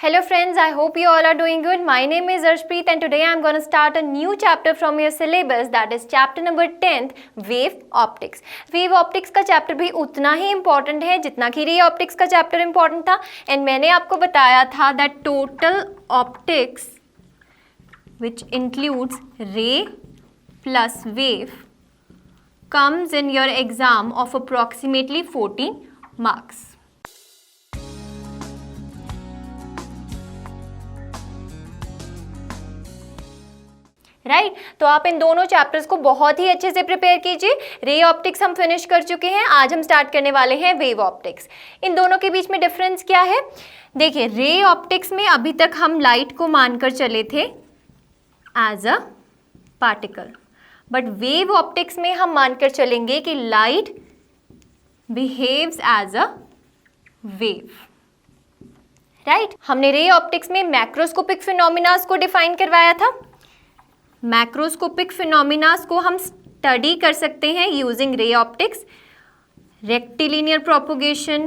Hello friends, I hope you all are doing good. My name is Arshpreet and today I am going to start a new chapter from your syllabus, that is chapter number 10th, Wave Optics. Wave Optics का chapter भी उतना ही important है जितना कि ray optics का chapter important था. And मैंने आपको बताया था that total optics which includes ray plus wave comes in your exam of approximately 14 marks. Right तो आप इन दोनों चैप्टर्स को बहुत ही अच्छे से प्रिपेयर कीजिए. रे ऑप्टिक्स हम फिनिश कर चुके हैं, आज हम स्टार्ट करने वाले हैं वेव ऑप्टिक्स. इन दोनों के बीच में डिफरेंस क्या है? देखिए, रे ऑप्टिक्स में अभी तक हम लाइट को मानकर चले थे as a particle, but wave optics में हम मानकर चलेंगे कि light behaves as a wave. Right, हमने रे ऑप्टिक्स में मैक्रोस्कोपिक फिनोमिनास को डिफाइन करवाया था. मैक्रोस्कोपिक फिनोमिनास को हम स्टडी कर सकते हैं using ray optics. Rectilinear propagation,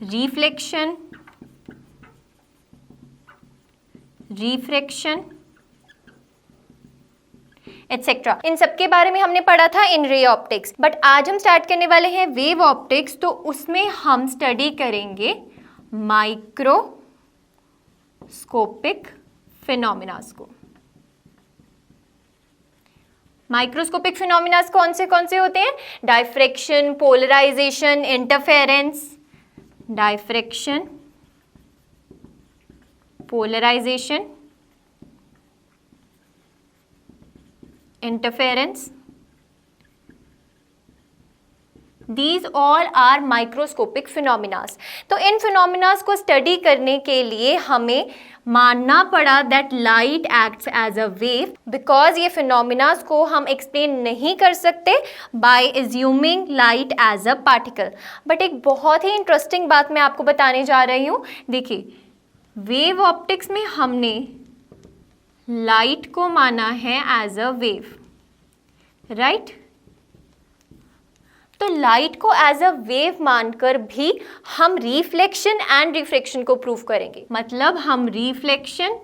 reflection, refraction etcetera, इन सब के बारे में हमने पढ़ा था इन रे ऑप्टिक्स. बट आज हम स्टार्ट करने वाले हैं वेव ऑप्टिक्स, तो उसमें हम स्टडी करेंगे माइक्रोस्कोपिक फिनोमिनास को. माइक्रोस्कोपिक फिनोमिनास कौन से होते हैं? Diffraction, polarization, interference. Diffraction, polarization, interference, These all are microscopic phenomena. तो इन फिनोमिनास को स्टडी करने के लिए हमें मानना पड़ा that light acts as a wave, because ये फिनोमिनास को हम एक्सप्लेन नहीं कर सकते by assuming light as a particle. But एक बहुत ही इंटरेस्टिंग बात मैं आपको बताने जा रही हूँ. देखिए, वेव ऑप्टिक्स में हमने लाइट को माना है एज अ वेव, राइट. तो लाइट को एज अ वेव मानकर भी हम रिफ्लेक्शन एंड रिफ्रैक्शन को प्रूव करेंगे. मतलब हम रिफ्लेक्शन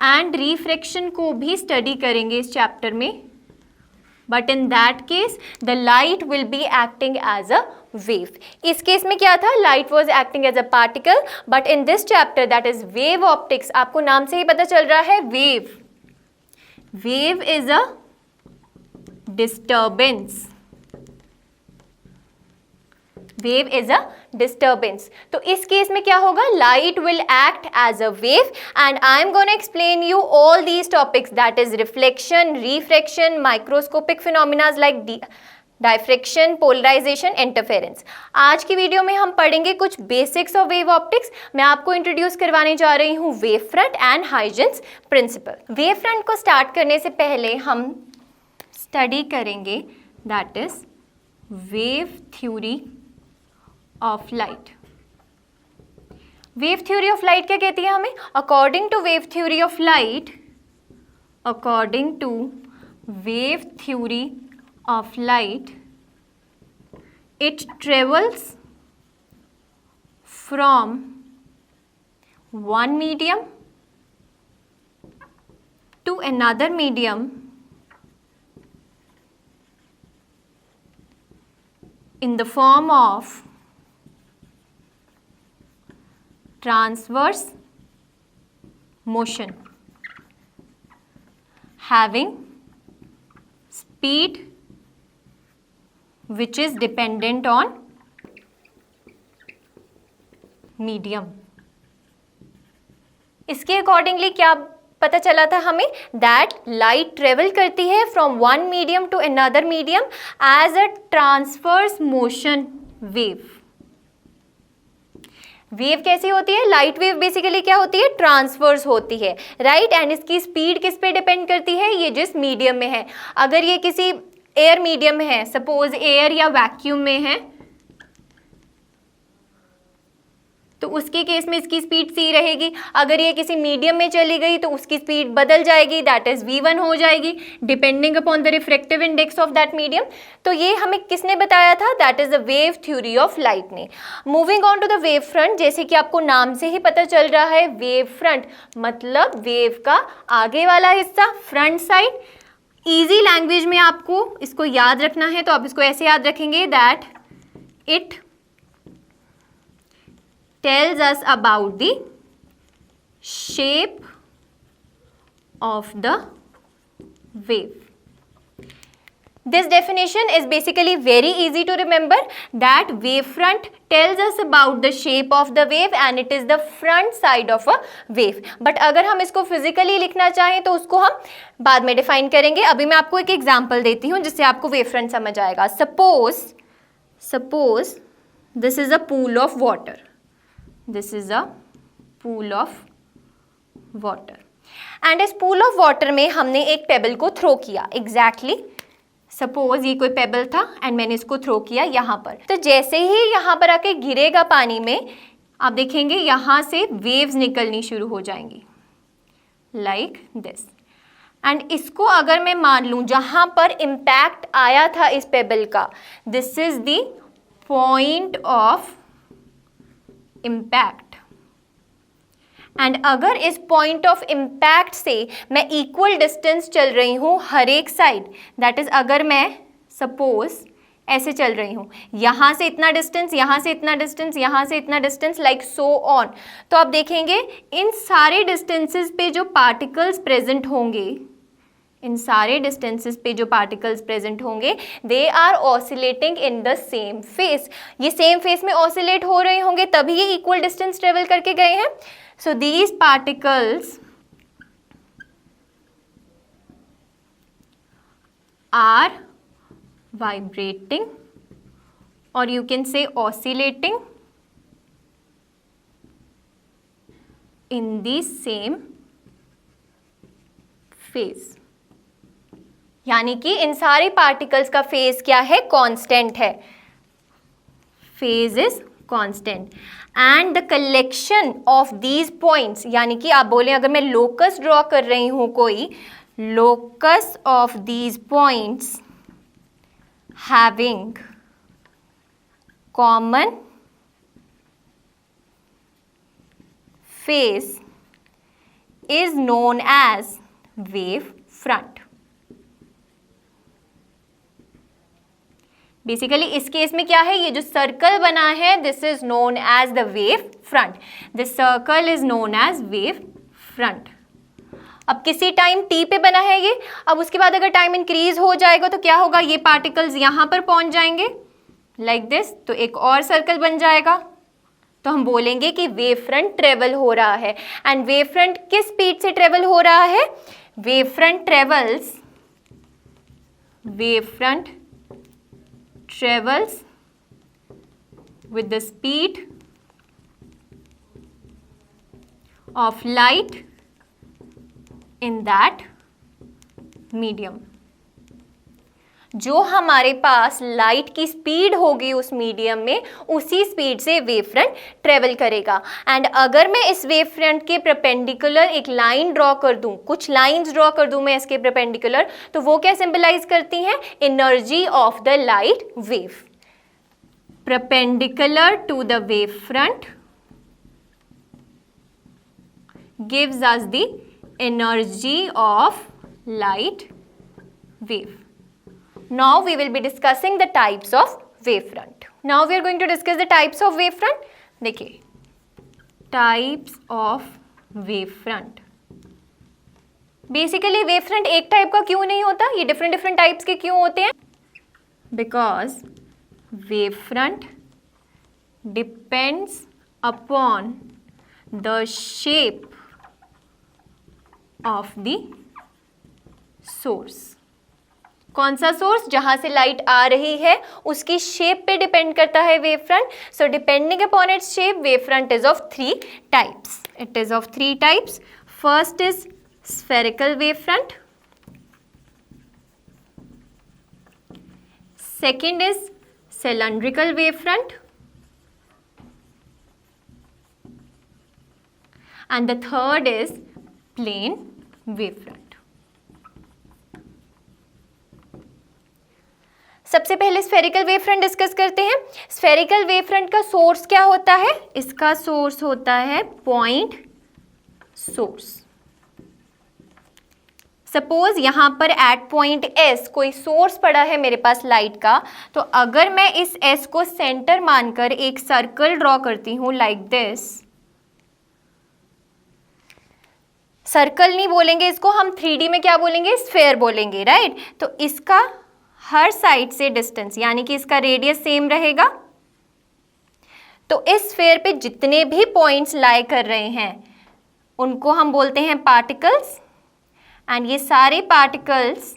एंड रिफ्रैक्शन को भी स्टडी करेंगे इस चैप्टर में. But in that case the light will be acting as a wave. इस केस में क्या था? Light was acting as a particle. But in this chapter that is wave optics, आपको नाम से ही पता चल रहा है wave. Wave is a disturbance. Wave is a disturbance. तो इस केस में क्या होगा? Light will act as a wave and I am gonna explain you all these topics, that is reflection, refraction, microscopic phenomenas like diffraction, polarization, interference. आज की video में हम पढ़ेंगे कुछ बेसिक्स ऑफ वेव ऑप्टिक्स. मैं आपको इंट्रोड्यूस करवाने जा रही हूँ wave front and Huygens principle. Wave front को स्टार्ट करने से पहले हम स्टडी करेंगे that is wave theory of light. वेव थ्योरी ऑफ लाइट क्या कहती है हमें? According to wave theory of light, according to wave theory of light, it travels from one medium to another medium in the form of transverse motion, having speed which is dependent on medium. इसके accordingly क्या पता चला था हमें? That light travel करती है from one medium to another medium as a transverse motion wave. Wave कैसी होती है? लाइट वेव बेसिकली क्या होती है? ट्रांसवर्स होती है, राइट. एंड इसकी स्पीड किस पे डिपेंड करती है? ये जिस मीडियम में है. अगर ये किसी एयर मीडियम में है, सपोज एयर या वैक्यूम में है, तो उसके केस में इसकी स्पीड c रहेगी। अगर ये किसी मीडियम में चली गई तो उसकी स्पीड बदल जाएगी, दैट इज v1 हो जाएगी, depending upon the refractive index of that medium. तो ये हमें किसने बताया था? That is the wave theory of light ने। Moving on to the wave front, जैसे कि आपको नाम से ही पता चल रहा है, वेव फ्रंट मतलब वेव का आगे वाला हिस्सा, फ्रंट साइड। इजी लैंग्वेज में आपको इसको याद रखना है तो आप इसको ऐसे याद रखेंगे that it tells us about the shape of the wave. This definition is basically very easy to remember that wavefront tells us about the shape of the wave and it is the front side of a wave. But अगर हम इसको physically लिखना चाहें तो उसको हम बाद में define करेंगे। अभी मैं आपको एक example देती हूँ जिससे आपको wavefront समझ आएगा। Suppose this is a pool of water. This is a pool of water. And इस पूल ऑफ वाटर में हमने एक पेबल को थ्रो किया। एग्जैक्टली सपोज ये कोई पेबल था एंड मैंने इसको थ्रो किया यहाँ पर। तो जैसे ही यहाँ पर आके गिरेगा पानी में, आप देखेंगे यहाँ से वेव्स निकलनी शुरू हो जाएंगी लाइक दिस। एंड इसको अगर मैं मान लूँ जहाँ पर इम्पैक्ट आया था इस पेबल का, this is the point of impact. And अगर इस पॉइंट ऑफ इम्पैक्ट से मैं इक्वल डिस्टेंस चल रही हूँ हर एक साइड, दैट इज अगर मैं सपोज ऐसे चल रही हूँ, यहाँ से इतना डिस्टेंस, यहाँ से इतना डिस्टेंस, यहाँ से इतना डिस्टेंस, लाइक सो ऑन, तो आप देखेंगे इन सारे डिस्टेंसेस पे जो पार्टिकल्स प्रेजेंट होंगे, इन सारे डिस्टेंसेस पे जो पार्टिकल्स प्रेजेंट होंगे, they are oscillating in the same phase. ये सेम फेस में ऑसिलेट हो रहे होंगे तभी ये इक्वल डिस्टेंस ट्रेवल करके गए हैं। So these particles are vibrating or you can say oscillating in the same phase. यानी कि इन सारे पार्टिकल्स का फेज क्या है? कांस्टेंट है। Phase is constant and the collection of these points, यानी कि आप बोले अगर मैं लोकस ड्रॉ कर रही हूं कोई, locus of these points having common phase is known as wave front. Basically इस केस में क्या है, ये जो सर्कल बना है this is known as the wave front. This circle is known as wave front. अब किसी टाइम t पे बना है ये, अब उसके बाद अगर टाइम इंक्रीज हो जाएगा तो क्या होगा, ये पार्टिकल्स यहां पर पहुंच जाएंगे लाइक दिस, तो एक और सर्कल बन जाएगा। तो हम बोलेंगे कि वेव फ्रंट ट्रेवल हो रहा है। एंड वेव फ्रंट किस स्पीड से ट्रेवल हो रहा है? Wave front travels with the speed of light in that medium। जो हमारे पास लाइट की स्पीड होगी उस मीडियम में, उसी स्पीड से वेव फ्रंट ट्रेवल करेगा। एंड अगर मैं इस वेव फ्रंट के परपेंडिकुलर एक लाइन ड्रॉ कर दूं, कुछ लाइंस ड्रॉ कर दूं मैं इसके परपेंडिकुलर, तो वो क्या सिंबलाइज करती हैं? Energy of the light wave. Perpendicular to the wave front gives us the energy of light wave. Now we will be discussing the types of wavefront. Now we are going to discuss the types of wavefront. देखिए types of wavefront. Basically wavefront एक type का क्यों नहीं होता, ये different types के क्यों होते हैं? Because wavefront depends upon the shape of the source. कौन सा सोर्स? जहां से लाइट आ रही है उसकी शेप पे डिपेंड करता है wavefront. So depending upon its shape, wavefront is of 3 types. It is of 3 types. First is spherical wavefront. Second is cylindrical wavefront. and the third is plane wavefront. सबसे पहले spherical wavefront discuss करते हैं। Spherical wavefront का source क्या होता है? इसका source होता है पॉइंट सोर्स। सपोज यहां पर एट पॉइंट एस कोई सोर्स पड़ा है मेरे पास लाइट का, तो अगर मैं इस एस को सेंटर मानकर एक सर्कल ड्रॉ करती हूं लाइक दिस, सर्कल नहीं बोलेंगे इसको, हम 3D में क्या बोलेंगे? स्फेयर बोलेंगे, राइट? तो इसका हर साइड से डिस्टेंस यानी कि इसका रेडियस सेम रहेगा। तो इस स्फेयर पे जितने भी पॉइंट्स लाई कर रहे हैं उनको हम बोलते हैं पार्टिकल्स, एंड ये सारे पार्टिकल्स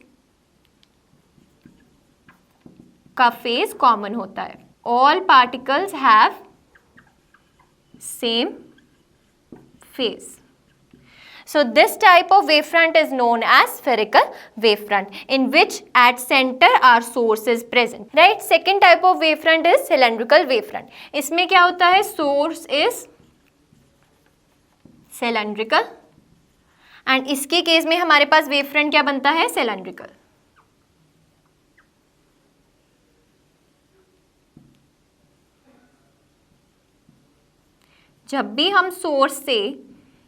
का फेज कॉमन होता है। All particles have same phase. So this type of wavefront is known as spherical wavefront, in which at center our source is present, right? Second type of wavefront is cylindrical wavefront. इसमें क्या होता है? Source is cylindrical, and इसके case में हमारे पास wavefront क्या बनता है? cylindrical. जब भी हम सोर्स से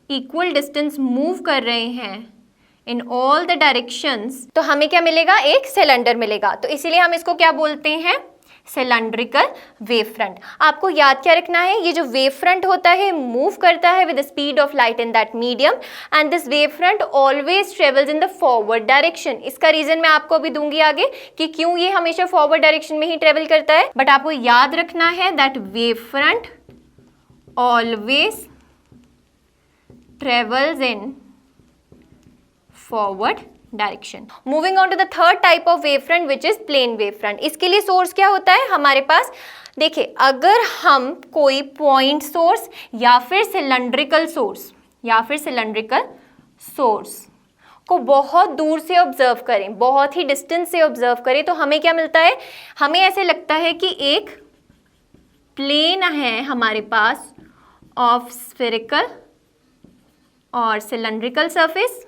इक्वल डिस्टेंस मूव कर रहे हैं इन ऑल द डायरेक्शंस, तो हमें क्या मिलेगा? एक सिलेंडर मिलेगा। तो इसीलिए हम इसको क्या बोलते हैं? Cylindrical wavefront. आपको याद क्या रखना है? ये जो वेवफ्रंट होता है मूव करता है with the speed of light in that medium, and this wavefront always travels in the forward direction. इसका रीजन मैं आपको अभी दूंगी आगे कि क्यों ये हमेशा फॉरवर्ड डायरेक्शन में ही ट्रेवल करता है. बट आपको याद रखना है that wavefront always travels in forward direction. Moving on to the third type of wavefront which is plane wavefront. इसके लिए सोर्स क्या होता है हमारे पास? देखिए, अगर हम कोई पॉइंट सोर्स या फिर सिलेंड्रिकल सोर्स को बहुत दूर से ऑब्जर्व करें, बहुत ही डिस्टेंस से ऑब्जर्व करें, तो हमें क्या मिलता है? हमें ऐसे लगता है कि एक प्लेन है हमारे पास ऑफ स्फेरिकल और सिलेंड्रिकल सरफेस,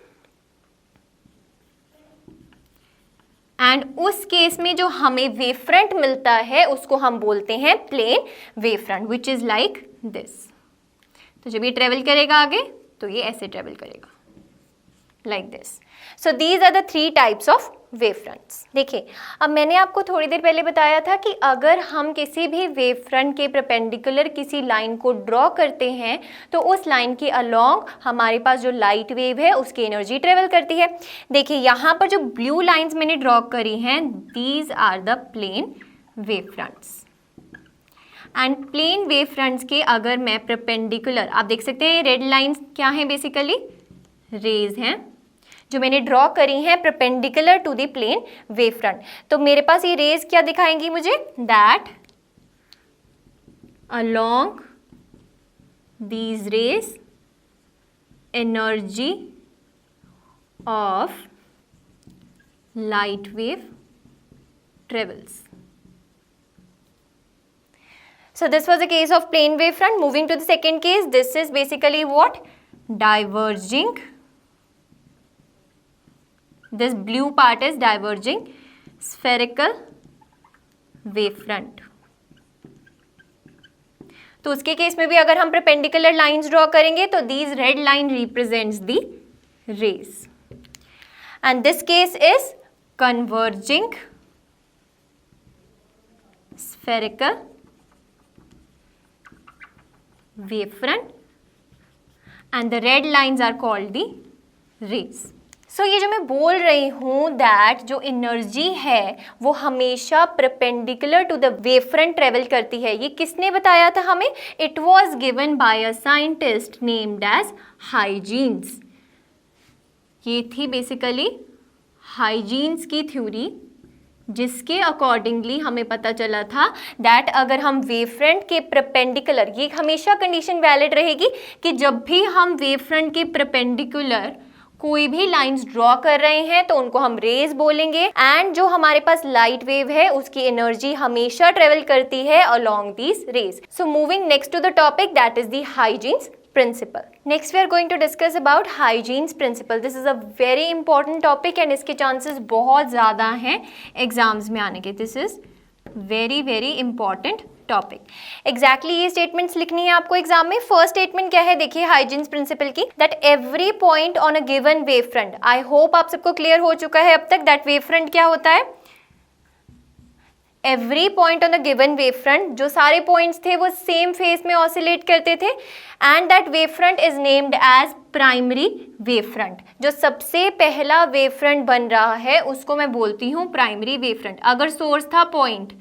एंड उस केस में जो हमें वेवफ्रंट मिलता है उसको हम बोलते हैं plane wavefront, which is like this. तो जब ये ट्रेवल करेगा आगे तो ये ऐसे ट्रेवल करेगा like this. So these are the 3 types of wavefronts. देखिए, अब मैंने आपको थोड़ी देर पहले बताया था कि अगर हम किसी भी वेवफ्रंट के परपेंडिकुलर किसी लाइन को ड्रॉ करते हैं तो उस लाइन के अलोंग हमारे पास जो लाइट वेव है उसकी एनर्जी ट्रेवल करती है. देखिए, यहाँ पर जो ब्लू लाइंस मैंने ड्रॉ करी हैं, these are the plane wavefronts. And plane wavefronts के अगर मैं परपेंडिकुलर, आप देख सकते हैं ये रेड लाइंस क्या हैं? बेसिकली रेज हैं जो मैंने ड्रॉ करी हैं perpendicular to the plane wavefront. तो मेरे पास ये रेज क्या दिखाएंगी मुझे? That along these rays energy of light wave travels. So this was a case of plane wavefront. Moving to the second case, this is basically what? Diverging. This blue part is diverging spherical wavefront. तो उसके case में भी अगर हम perpendicular lines draw करेंगे तो these red line represents the rays. And this case is converging spherical wavefront, and the red lines are called the rays. So ये जो मैं बोल रही हूँ that जो एनर्जी है वो हमेशा perpendicular to the wavefront travel करती है, ये किसने बताया था हमें? It was given by a scientist named as Huygens. ये थी बेसिकली हाइजीन्स की थ्योरी, जिसके अकॉर्डिंगली हमें पता चला था दैट अगर हम वेवफ्रंट के परपेंडिकुलर, ये हमेशा कंडीशन वैलिड रहेगी कि जब भी हम वेवफ्रंट के परपेंडिकुलर कोई भी लाइंस ड्रॉ कर रहे हैं तो उनको हम रेज बोलेंगे, एंड जो हमारे पास लाइट वेव है उसकी एनर्जी हमेशा ट्रेवल करती है along these rays. So moving next to the topic that is the Huygens principle. Next we are going to discuss about hygiene's principle. This is a very important topic and इसके chances बहुत ज़्यादा हैं exams में आने के. This is very very important topic. Exactly ये statements लिखनी है आपको एग्जाम में. फर्स्ट स्टेटमेंट क्या है देखिए हाइजीन्स प्रिंसिपल की, that every point on a given wave front. I hope आप सबको क्लियर हो चुका है अब तक दैट वेव फ्रंट क्या होता है. Every point on a given wave front, जो सारे पॉइंट्स थे वो सेम फेज में ऑसिलेट करते थे, and that wave front is named as primary wave front. जो सबसे पहला वेव फ्रंट बन रहा है उसको मैं बोलती हूँ प्राइमरी वेव फ्रंट. अगर सोर्स था पॉइंट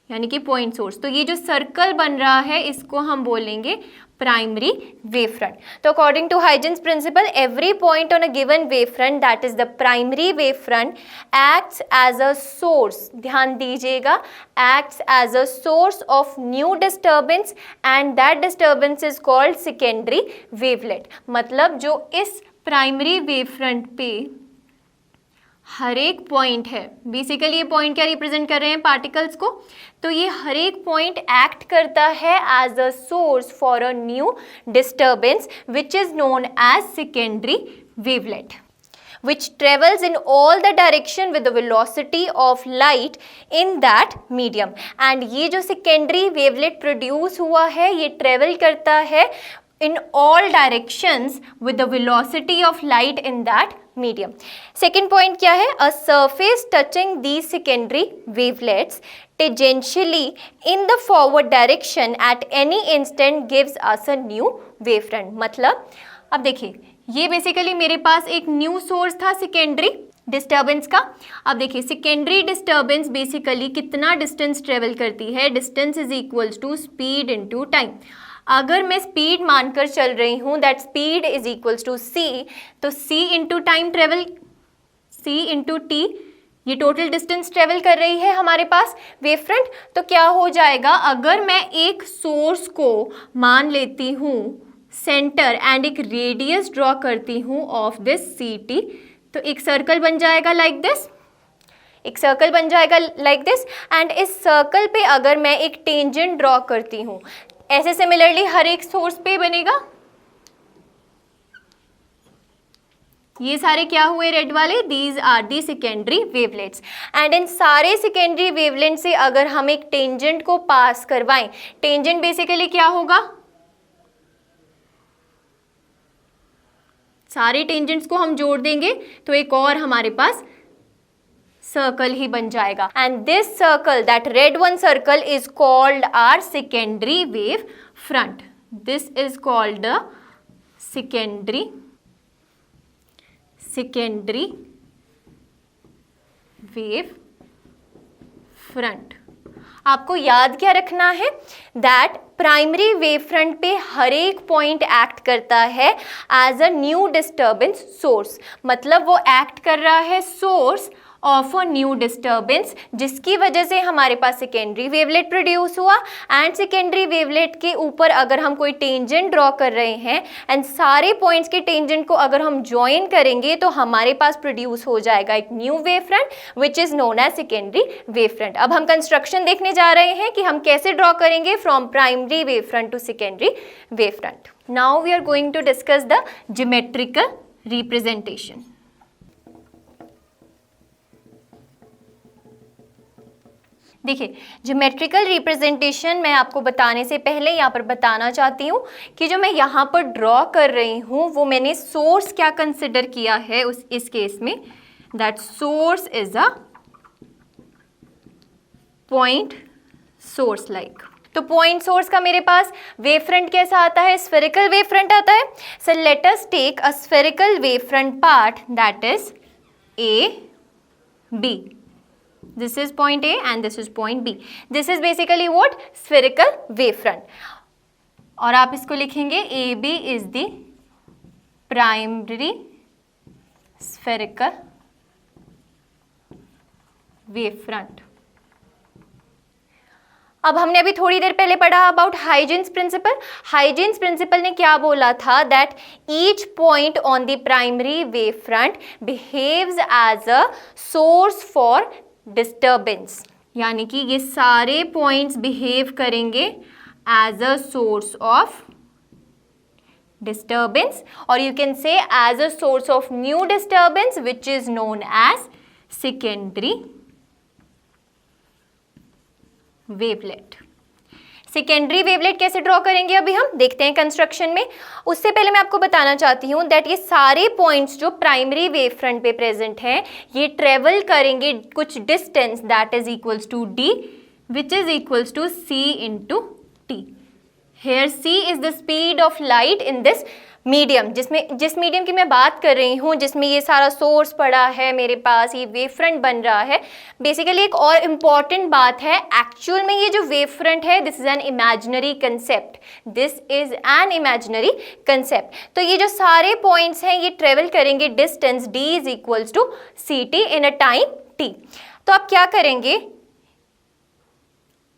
यानी कि पॉइंट सोर्स, तो ये जो सर्कल बन रहा है इसको हम बोलेंगे प्राइमरी वेव फ्रंट. तो according to Huygens principle, every point on a given wave front that is the primary wave front acts as a source, ध्यान दीजिएगा, acts as a source of new disturbance and that disturbance is called secondary wavelet. मतलब जो इस primary wave front पे हर एक point है, basically ये point क्या रिप्रेजेंट कर रहे हैं, पार्टिकल्स को, तो ये हर एक पॉइंट एक्ट करता है as a source for a new disturbance which is known as secondary wavelet, which travels in all the direction with the velocity of light in that medium. And ये जो secondary wavelet produce हुआ है ये travel करता है in all directions with the velocity of light in that medium. Second point क्या है, a surface touching these secondary wavelets tangentially in the forward direction at any instant gives us a new wavefront. मतलब अब देखिए ये basically मेरे पास एक new source था सेकेंडरी डिस्टर्बेंस का. अब देखिए सेकेंडरी डिस्टर्बेंस बेसिकली कितना डिस्टेंस ट्रेवल करती है, distance is equals to speed into time. अगर मैं स्पीड मानकर चल रही हूँ that speed is equals to C, तो C into time travel, C into T, ये टोटल डिस्टेंस ट्रेवल कर रही है हमारे पास वेव फ्रंट. तो क्या हो जाएगा, अगर मैं एक सोर्स को मान लेती हूँ सेंटर एंड एक रेडियस ड्रॉ करती हूँ ऑफ दिस सी टी, तो एक सर्कल बन जाएगा लाइक दिस, एक सर्कल बन जाएगा लाइक दिस. एंड इस सर्कल पे अगर मैं एक टेंजेंट ड्रॉ करती हूँ, ऐसे सिमिलरली हर एक सोर्स पे बनेगा. ये सारे क्या हुए रेड वाले, these are the secondary wavelets. And इन सारे सेकेंडरी वेवलेट से अगर हम एक टेंजेंट को पास करवाएं, टेंजेंट बेसिकली क्या होगा, सारे टेंजेंट्स को हम जोड़ देंगे तो एक और हमारे पास सर्कल ही बन जाएगा. And this circle, that red one circle is called our secondary wave front. This is called the secondary wave front. आपको याद क्या रखना है, दैट प्राइमरी वेव फ्रंट पे हर एक पॉइंट एक्ट करता है as a new disturbance source. मतलब वो एक्ट कर रहा है source of a new disturbance, जिसकी वजह से हमारे पास सेकेंडरी वेवलेट प्रोड्यूस हुआ. एंड सेकेंडरी वेवलेट के ऊपर अगर हम कोई टेंजेंट ड्रॉ कर रहे हैं एंड सारे पॉइंट्स के टेंजेंट को अगर हम ज्वाइन करेंगे तो हमारे पास प्रोड्यूस हो जाएगा एक new wave front which is known as secondary wave front. अब हम कंस्ट्रक्शन देखने जा रहे हैं कि हम कैसे ड्रॉ करेंगे from primary wave front to secondary wave front. Now we are going to discuss the geometrical representation. देखिए ज्योमेट्रिकल रिप्रेजेंटेशन मैं आपको बताने से पहले यहाँ पर बताना चाहती हूँ कि जो मैं यहाँ पर ड्रॉ कर रही हूँ वो मैंने सोर्स क्या कंसिडर किया है इस केस में, that source is a point source like. तो पॉइंट सोर्स का मेरे पास वेव फ्रंट कैसा आता है, स्फेरिकल वेव फ्रंट आता है. So let us take a spherical wave front part that is A B. This is point A and this is point B. This is basically what? Spherical wavefront. और आप इसको लिखेंगे AB is the primary spherical wavefront. अब हमने अभी थोड़ी देर पहले पढ़ा about Huygens principle. Huygens principle ने क्या बोला था, that each point on the primary wave front behaves as a source for disturbance. यानी कि ये सारे पॉइंट्स बिहेव करेंगे as a source of disturbance, or you can say as a source of new disturbance which is known as secondary wavelet. Secondary wavelet कैसे draw करेंगे अभी हम देखते हैं कंस्ट्रक्शन में. उससे पहले मैं आपको बताना चाहती हूँ दैट ये सारे पॉइंट्स जो प्राइमरी वेव फ्रंट पे प्रेजेंट हैं ये ट्रेवल करेंगे कुछ distance that is equals to d which is equals to c into t. Here c is the speed of light in this medium, जिस मीडियम की मैं बात कर रही हूँ जिसमें ये सारा सोर्स पड़ा है मेरे पास, ये वेव फ्रंट बन रहा है. बेसिकली एक और इम्पॉर्टेंट बात है, एक्चुअल में ये जो वेव फ्रंट है this is an imaginary concept, this is an imaginary concept. तो ये जो सारे पॉइंट्स हैं ये ट्रेवल करेंगे distance d is equals to C T in a time t. तो आप क्या करेंगे,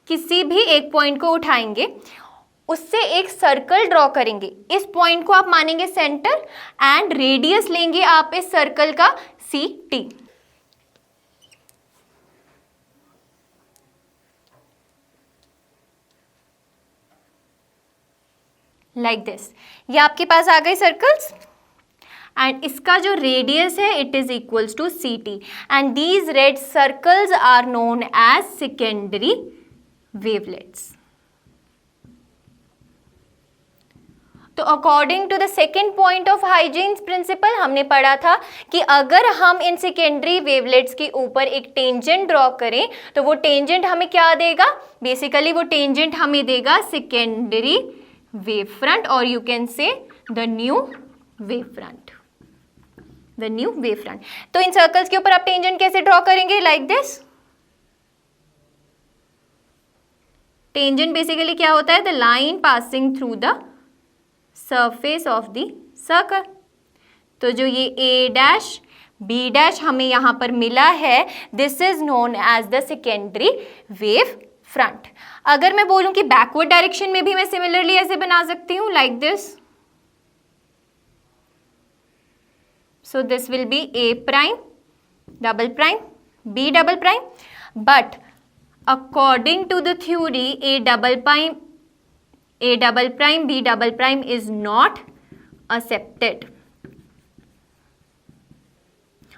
किसी भी एक पॉइंट को उठाएंगे, उससे एक सर्कल ड्रॉ करेंगे. इस पॉइंट को आप मानेंगे सेंटर एंड रेडियस लेंगे आप इस सर्कल का सी टी. Like this. ये आपके पास आ गए सर्कल्स एंड इसका जो रेडियस है it is equals to C T and these red circles are known as secondary wavelets. तो according to the second point of Huygens principle हमने पढ़ा था कि अगर हम इन सेकेंडरी वेवलेट्स के ऊपर एक टेंजेंट ड्रॉ करें तो वो टेंजेंट हमें क्या देगा, बेसिकली वो टेंजेंट हमें देगा सेकेंडरी वेव फ्रंट और you can say the new wave front, the new wave front. तो इन सर्कल्स के ऊपर आप टेंजेंट कैसे ड्रॉ करेंगे, लाइक दिस. टेंजेंट बेसिकली क्या होता है, the line passing through the surface of the circle. तो जो ये a डैश b डैश हमें यहाँ पर मिला है this is known as the secondary wave front. अगर मैं बोलूँ कि बैकवर्ड डायरेक्शन में भी मैं सिमिलरली ऐसे बना सकती हूँ like this. So this will be a prime double prime b double prime, but according to the theory a double prime b double prime is not accepted.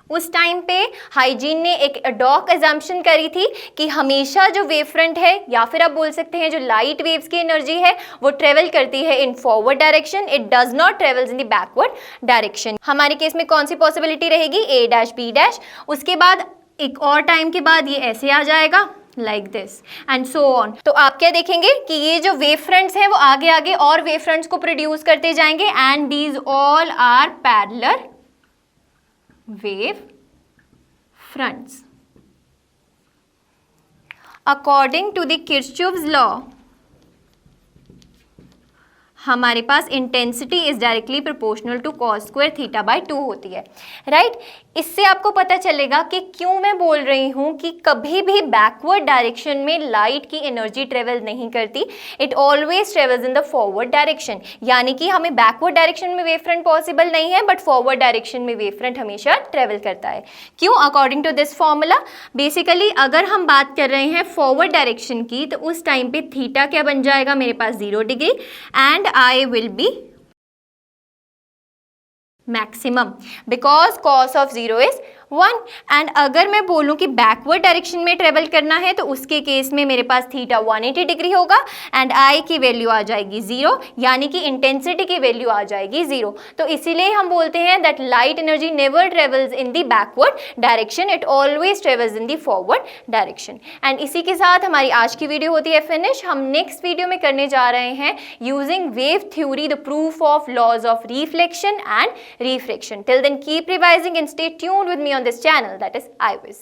उस टाइम पे Huygens ने एक अडॉक अजम्पशन करी थी कि हमेशा जो wave front है या फिर आप बोल सकते हैं जो लाइट वेव्स की एनर्जी है वो ट्रेवल करती है in forward direction, it does not travels in the backward direction. हमारे केस में कौन सी पॉसिबिलिटी रहेगी, a डैश b डैश, उसके बाद एक और टाइम के बाद ये ऐसे आ जाएगा like this and so on. तो आप क्या देखेंगे कि ये जो वेव फ्रंट्स हैं वो आगे आगे और वेव फ्रंट्स को प्रोड्यूस करते जाएंगे and these all are parallel wave fronts. According to the Kirchhoff's law हमारे पास intensity is directly proportional to cos square theta by 2 होती है, राइट. इससे आपको पता चलेगा कि क्यों मैं बोल रही हूँ कि कभी भी बैकवर्ड डायरेक्शन में लाइट की एनर्जी ट्रेवल नहीं करती, it always travels in the forward direction. यानी कि हमें बैकवर्ड डायरेक्शन में वेव फ्रंट पॉसिबल नहीं है बट फॉरवर्ड डायरेक्शन में वेव फ्रंट हमेशा ट्रेवल करता है. क्यों, according to this formula. Basically अगर हम बात कर रहे हैं फॉरवर्ड डायरेक्शन की तो उस टाइम पे थीटा क्या बन जाएगा मेरे पास 0 degree and I will be maximum because cos of 0 is 1. And अगर मैं बोलूँ कि बैकवर्ड डायरेक्शन में ट्रेवल करना है तो उसके केस में मेरे पास थीटा 180 डिग्री होगा एंड आई की वैल्यू आ जाएगी 0, यानी कि इंटेंसिटी की वैल्यू आ जाएगी 0. तो इसीलिए हम बोलते हैं that light energy never travels in the backward direction, it always travels in the forward direction. And इसी के साथ हमारी आज की वीडियो होती है फिनिश. हम नेक्स्ट वीडियो में करने जा रहे हैं using wave theory the proof of laws of reflection and refraction. Till then keep revising and stay tuned with me on this channel, that is IWIS.